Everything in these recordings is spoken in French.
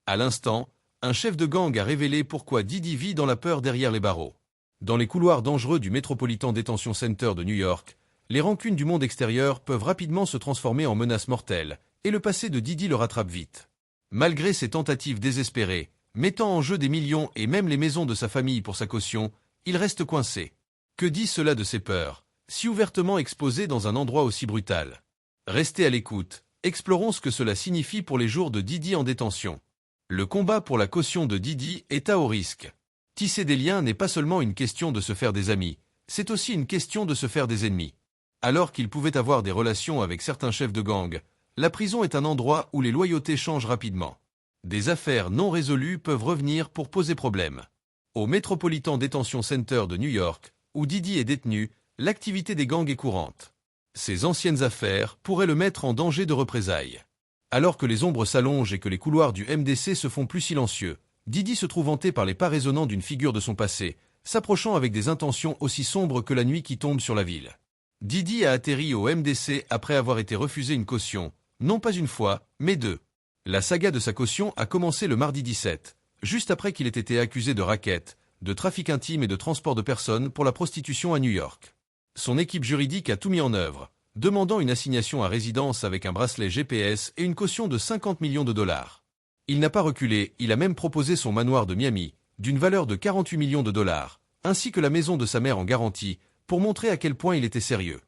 À l'instant, un chef de gang a révélé pourquoi Diddy vit dans la peur derrière les barreaux. Dans les couloirs dangereux du Metropolitan Detention Center de New York, les rancunes du monde extérieur peuvent rapidement se transformer en menaces mortelles, et le passé de Diddy le rattrape vite. Malgré ses tentatives désespérées, mettant en jeu des millions et même les maisons de sa famille pour sa caution, il reste coincé. Que dit cela de ses peurs, si ouvertement exposées dans un endroit aussi brutal? Restez à l'écoute, explorons ce que cela signifie pour les jours de Diddy en détention. Le combat pour la caution de Diddy est à haut risque. Tisser des liens n'est pas seulement une question de se faire des amis, c'est aussi une question de se faire des ennemis. Alors qu'il pouvait avoir des relations avec certains chefs de gang, la prison est un endroit où les loyautés changent rapidement. Des affaires non résolues peuvent revenir pour poser problème. Au Metropolitan Detention Center de New York, où Diddy est détenu, l'activité des gangs est courante. Ces anciennes affaires pourraient le mettre en danger de représailles. Alors que les ombres s'allongent et que les couloirs du MDC se font plus silencieux, Diddy se trouve hanté par les pas résonnants d'une figure de son passé, s'approchant avec des intentions aussi sombres que la nuit qui tombe sur la ville. Diddy a atterri au MDC après avoir été refusé une caution, non pas une fois, mais deux. La saga de sa caution a commencé le mardi 17, juste après qu'il ait été accusé de racket, de trafic intime et de transport de personnes pour la prostitution à New York. Son équipe juridique a tout mis en œuvre, demandant une assignation à résidence avec un bracelet GPS et une caution de 50 millions de dollars. Il n'a pas reculé, il a même proposé son manoir de Miami, d'une valeur de 48 millions de dollars, ainsi que la maison de sa mère en garantie, pour montrer à quel point il était sérieux.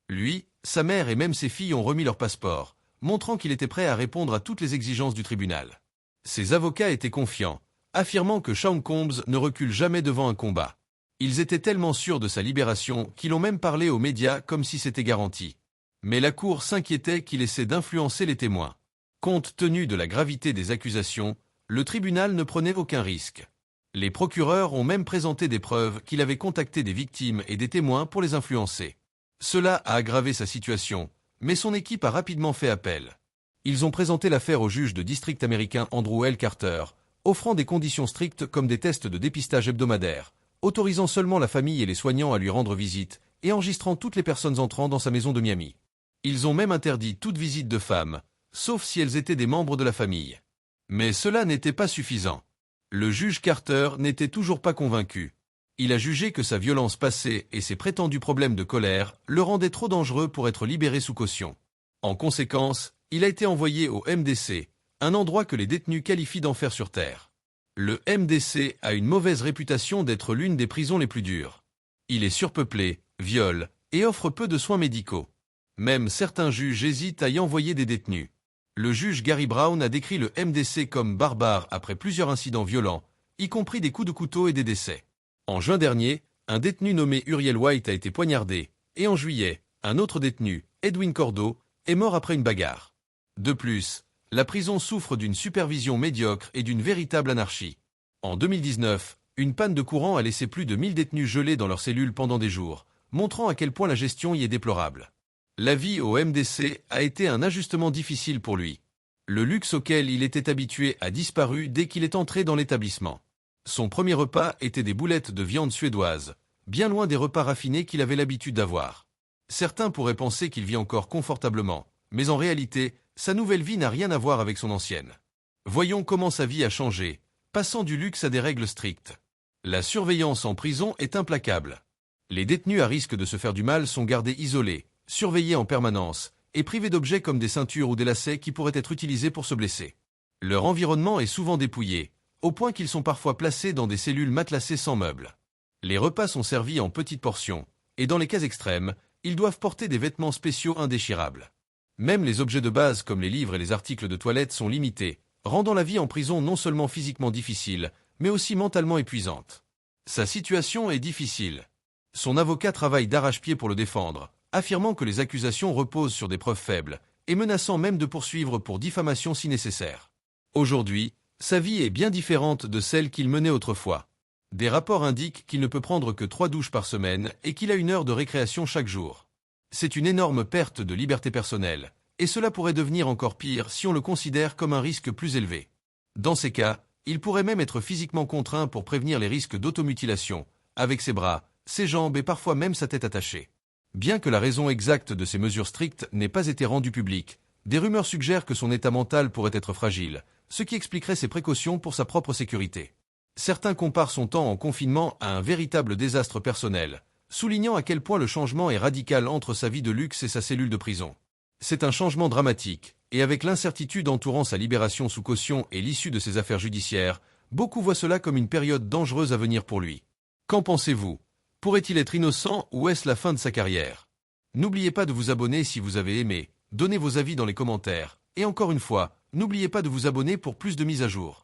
Lui, sa mère et même ses filles ont remis leur passeport, montrant qu'il était prêt à répondre à toutes les exigences du tribunal. Ses avocats étaient confiants, affirmant que Sean Combs ne recule jamais devant un combat. Ils étaient tellement sûrs de sa libération qu'ils ont même parlé aux médias comme si c'était garanti. Mais la cour s'inquiétait qu'il essaie d'influencer les témoins. Compte tenu de la gravité des accusations, le tribunal ne prenait aucun risque. Les procureurs ont même présenté des preuves qu'il avait contacté des victimes et des témoins pour les influencer. Cela a aggravé sa situation, mais son équipe a rapidement fait appel. Ils ont présenté l'affaire au juge de district américain Andrew L. Carter, offrant des conditions strictes comme des tests de dépistage hebdomadaires, autorisant seulement la famille et les soignants à lui rendre visite et enregistrant toutes les personnes entrant dans sa maison de Miami. Ils ont même interdit toute visite de femmes, sauf si elles étaient des membres de la famille. Mais cela n'était pas suffisant. Le juge Carter n'était toujours pas convaincu. Il a jugé que sa violence passée et ses prétendus problèmes de colère le rendaient trop dangereux pour être libéré sous caution. En conséquence, il a été envoyé au MDC, un endroit que les détenus qualifient d'enfer sur terre. Le MDC a une mauvaise réputation d'être l'une des prisons les plus dures. Il est surpeuplé, viole et offre peu de soins médicaux. Même certains juges hésitent à y envoyer des détenus. Le juge Gary Brown a décrit le MDC comme barbare après plusieurs incidents violents, y compris des coups de couteau et des décès. En juin dernier, un détenu nommé Uriel White a été poignardé, et en juillet, un autre détenu, Edwin Cordo, est mort après une bagarre. De plus, la prison souffre d'une supervision médiocre et d'une véritable anarchie. En 2019, une panne de courant a laissé plus de 1000 détenus gelés dans leurs cellules pendant des jours, montrant à quel point la gestion y est déplorable. La vie au MDC a été un ajustement difficile pour lui. Le luxe auquel il était habitué a disparu dès qu'il est entré dans l'établissement. Son premier repas était des boulettes de viande suédoise, bien loin des repas raffinés qu'il avait l'habitude d'avoir. Certains pourraient penser qu'il vit encore confortablement, mais en réalité, sa nouvelle vie n'a rien à voir avec son ancienne. Voyons comment sa vie a changé, passant du luxe à des règles strictes. La surveillance en prison est implacable. Les détenus à risque de se faire du mal sont gardés isolés, surveillés en permanence, et privés d'objets comme des ceintures ou des lacets qui pourraient être utilisés pour se blesser. Leur environnement est souvent dépouillé, au point qu'ils sont parfois placés dans des cellules matelassées sans meubles. Les repas sont servis en petites portions, et dans les cas extrêmes, ils doivent porter des vêtements spéciaux indéchirables. Même les objets de base comme les livres et les articles de toilette sont limités, rendant la vie en prison non seulement physiquement difficile, mais aussi mentalement épuisante. Sa situation est difficile. Son avocat travaille d'arrache-pied pour le défendre, affirmant que les accusations reposent sur des preuves faibles, et menaçant même de poursuivre pour diffamation si nécessaire. Aujourd'hui, sa vie est bien différente de celle qu'il menait autrefois. Des rapports indiquent qu'il ne peut prendre que 3 douches par semaine et qu'il a 1 heure de récréation chaque jour. C'est une énorme perte de liberté personnelle, et cela pourrait devenir encore pire si on le considère comme un risque plus élevé. Dans ces cas, il pourrait même être physiquement contraint pour prévenir les risques d'automutilation, avec ses bras, ses jambes et parfois même sa tête attachée. Bien que la raison exacte de ces mesures strictes n'ait pas été rendue publique, des rumeurs suggèrent que son état mental pourrait être fragile, ce qui expliquerait ses précautions pour sa propre sécurité. Certains comparent son temps en confinement à un véritable désastre personnel, soulignant à quel point le changement est radical entre sa vie de luxe et sa cellule de prison. C'est un changement dramatique, et avec l'incertitude entourant sa libération sous caution et l'issue de ses affaires judiciaires, beaucoup voient cela comme une période dangereuse à venir pour lui. Qu'en pensez-vous? Pourrait-il être innocent ou est-ce la fin de sa carrière? N'oubliez pas de vous abonner si vous avez aimé, donnez vos avis dans les commentaires, et encore une fois, n'oubliez pas de vous abonner pour plus de mises à jour.